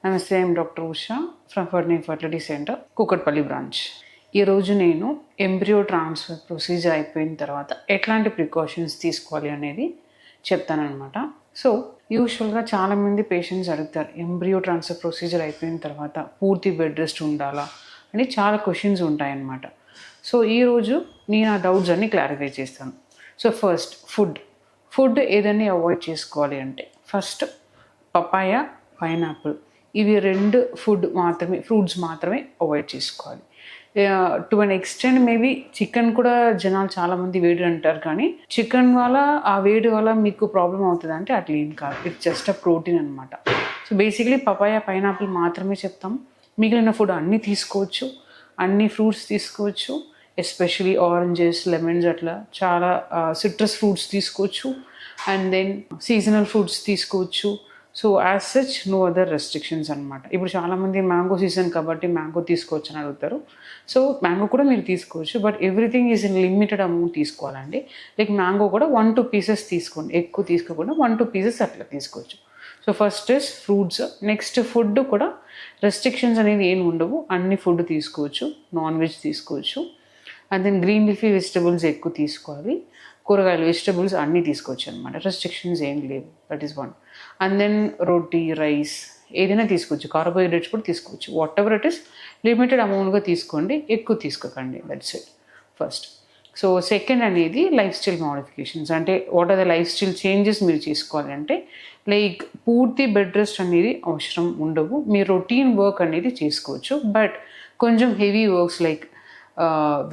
నమస్తే, I'm doctor Usha from Ferny fertility centre, Kukatpally branch. ఈరోజు నేను ఎంబ్రియో ట్రాన్స్ఫర్ ప్రొసీజర్ అయిపోయిన తర్వాత ఎట్లాంటి ప్రికాషన్స్ తీసుకోవాలి అనేది చెప్తానమాట. సో యూజువల్గా చాలామంది పేషెంట్స్ అడుగుతారు, ఎంబ్రియో ట్రాన్స్ఫర్ ప్రొసీజర్ అయిపోయిన తర్వాత పూర్తి బెడ్ రెస్ట్ ఉండాలా అని చాలా క్వశ్చన్స్ ఉంటాయన్నమాట. సో ఈరోజు నేను ఆ డౌట్స్ అన్ని క్లారిఫై చేస్తాను. సో ఫస్ట్ ఫుడ్ ఏదన్నీ అవాయిడ్ చేసుకోవాలి అంటే ఫస్ట్ పపాయ, పైనాపిల్ ఇవి 2 ఫ్రూట్స్ మాత్రమే అవాయిడ్ చేసుకోవాలి. To an extent maybe chicken కూడా జనాలు చాలామంది వేడి అంటారు, కానీ చికెన్ వల్ల ఆ వేడి వల్ల మీకు ప్రాబ్లం అవుతుంది అంటే అట్లా ఏం కాదు. ఇట్స్ జస్ట్ అ ప్రోటీన్ అనమాట. సో బేసిక్లీ పపాయ, పైనాపిల్ మాత్రమే చెప్తాం. మిగిలిన ఫుడ్ అన్నీ తీసుకోవచ్చు, అన్ని ఫ్రూట్స్ తీసుకోవచ్చు, ఎస్పెషలీ ఆరెంజెస్, లెమన్స్, అట్లా చాలా సిట్రస్ ఫ్రూట్స్ తీసుకోవచ్చు. అండ్ దెన్ సీజనల్ ఫ్రూట్స్ తీసుకోవచ్చు. So as such no other restrictions అనమాట. ఇప్పుడు చాలామంది మ్యాంగో సీజన్ కాబట్టి మ్యాంగో తీసుకోవచ్చు అని అడుగుతారు. సో మ్యాంగో కూడా మీరు తీసుకోవచ్చు, but everything is in limited amount తీసుకోవాలండి. లైక్ మ్యాంగో కూడా 1-2 పీసెస్ తీసుకోండి, ఎక్కువ తీసుకోకుండా 1-2 పీసెస్ అట్లా తీసుకోవచ్చు. So first is fruits. Next food కూడా రెస్ట్రిక్షన్స్ అనేది ఏమి ఉండవు, అన్ని ఫుడ్ తీసుకోవచ్చు, నాన్ వెజ్ తీసుకోవచ్చు. And then green leafy vegetables ఎక్కువ తీసుకోవాలి, కూరగాయలు వెజిటబుల్స్ అన్నీ తీసుకోవచ్చు అనమాట. రెస్ట్రిక్షన్స్ ఏం లేవు, that is one. And then roti, rice ఏదైనా తీసుకోవచ్చు, కార్బోహైడ్రేట్స్ కూడా తీసుకోవచ్చు. Whatever it is limited అమౌంట్గా తీసుకోండి, ఎక్కువ తీసుకోకండి. That's it first. So second అనేది లైఫ్ స్టైల్ మోడిఫికేషన్స్. అంటే what are the lifestyle changes మీరు చేసుకోవాలి అంటే లైక్ పూర్తి బెడ్ రెస్ట్ అనేది అవసరం ఉండవు, మీ రొటీన్ వర్క్ అనేది చేసుకోవచ్చు. బట్ కొంచెం heavy works like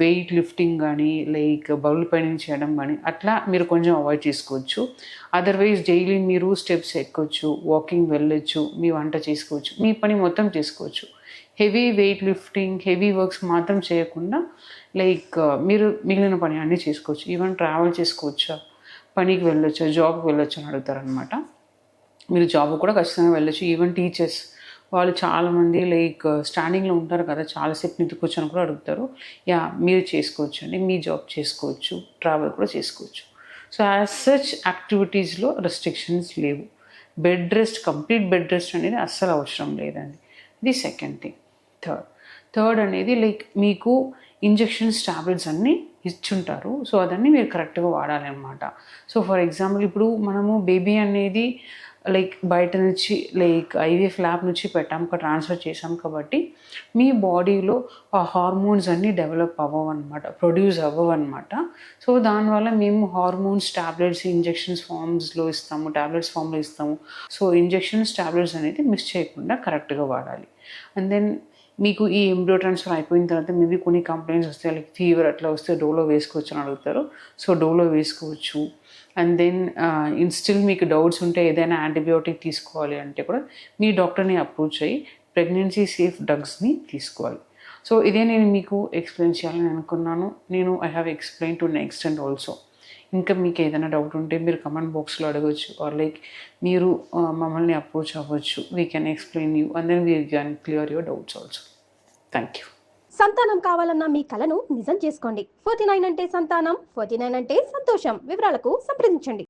weight lifting కానీ, లైక్ బౌల్ పైన చేయడం కానీ అట్లా మీరు కొంచెం అవాయిడ్ చేసుకోవచ్చు. అదర్వైజ్ డైలీ మీరు స్టెప్స్ ఎక్కొచ్చు, వాకింగ్ వెళ్ళొచ్చు, మీ వంట చేసుకోవచ్చు, మీ పని మొత్తం చేసుకోవచ్చు. Heavy weight lifting, heavy works మాత్రం చేయకుండా లైక్ మీరు మిగిలిన పని అన్నీ చేసుకోవచ్చు. ఈవెన్ ట్రావెల్ చేసుకోవచ్చా, పనికి వెళ్ళొచ్చా, జాబ్కి వెళ్ళొచ్చు అని అడుగుతారనమాట. మీరు జాబ్ కూడా ఖచ్చితంగా వెళ్ళొచ్చు. ఈవెన్ టీచర్స్ వాళ్ళు చాలామంది లైక్ స్టాండింగ్లో ఉంటారు కదా, చాలాసేపు నిద్రకొచ్చని కూడా అడుగుతారు. యా, మీరు చేసుకోవచ్చు అండి, మీ జాబ్ చేసుకోవచ్చు, ట్రావెల్ కూడా చేసుకోవచ్చు. సో యాజ్ సచ్ యాక్టివిటీస్లో రెస్ట్రిక్షన్స్ లేవు. Bed rest, complete bed rest అనేది అస్సలు అవసరం లేదండి. ఇది సెకండ్ థింగ్. థర్డ్ అనేది లైక్ మీకు ఇంజెక్షన్స్, టాబ్లెట్స్ అన్నీ ఇచ్చుంటారు. సో అదన్నీ మీరు కరెక్ట్గా వాడాలి అనమాట. సో ఫర్ ఎగ్జాంపుల్ ఇప్పుడు మనము బేబీ అనేది లైక్ బయట నుంచి లైక్ ఐవీఎఫ్ ల్యాబ్ నుంచి ట్రాన్స్ఫర్ చేసాం కాబట్టి మీ బాడీలో ఆ హార్మోన్స్ అన్నీ డెవలప్ అవ్వవు అనమాట, ప్రొడ్యూస్ అవ్వవు అనమాట. సో దానివల్ల మేము హార్మోన్స్, టాబ్లెట్స్, ఇంజెక్షన్స్ ఫామ్స్లో ఇస్తాము, టాబ్లెట్స్ ఫామ్లో ఇస్తాము. సో ఇంజెక్షన్స్, టాబ్లెట్స్ అనేది మిస్ చేయకుండా కరెక్ట్గా వాడాలి. అండ్ దెన్ మీకు ఈ ఎంబ్రియో ట్రాన్స్ఫర్ అయిపోయిన తర్వాత మేబీ కొన్ని కంప్లైంట్స్ వస్తాయి, లైక్ ఫీవర్ అట్లా వస్తే డోలో వేసుకోవచ్చు అని అడుగుతారు. సో డోలో వేసుకోవచ్చు. అండ్ దెన్ స్టిల్ మీకు డౌట్స్ ఉంటే ఏదైనా యాంటీబయోటిక్ తీసుకోవాలి అంటే కూడా మీ డాక్టర్ని అప్రోచ్ అయ్యి ప్రెగ్నెన్సీ సేఫ్ డ్రగ్స్ని తీసుకోవాలి. సో ఇదే నేను మీకు ఎక్స్ప్లెయిన్ చేయాలని అనుకున్నాను. I have explain to an extent also. ఇంకా మీకు ఏదైనా డౌట్ ఉంటే మీరు కమెంట్ బాక్స్లో అడగచ్చు, ఆర్ లైక్ మీరు మమ్మల్ని అప్రోచ్ అవ్వచ్చు. We can explain you and then we can clear your doubts also. Thank you. సంతానం కావాలన్న మీ కలను నిజం చేసుకోండి. 49 అంటే సంతానం, 49 అంటే సంతోషం. వివరాలకు సంప్రదించండి.